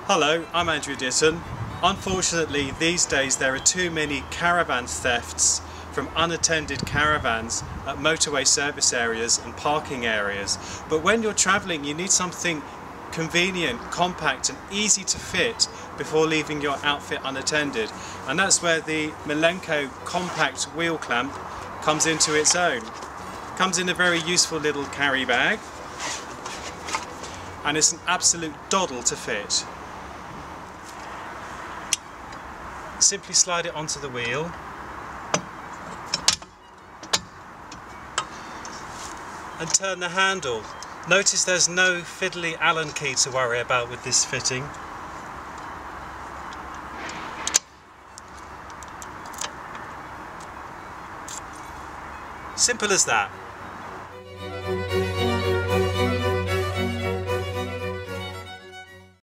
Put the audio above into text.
Hello, I'm Andrew Ditton. Unfortunately, these days there are too many caravan thefts from unattended caravans at motorway service areas and parking areas. But when you're travelling, you need something convenient, compact and easy to fit before leaving your outfit unattended. And that's where the Milenco compact wheel clamp comes into its own. Comes in a very useful little carry bag, and it's an absolute doddle to fit. Simply slide it onto the wheel and turn the handle. Notice there's no fiddly Allen key to worry about with this fitting. Simple as that.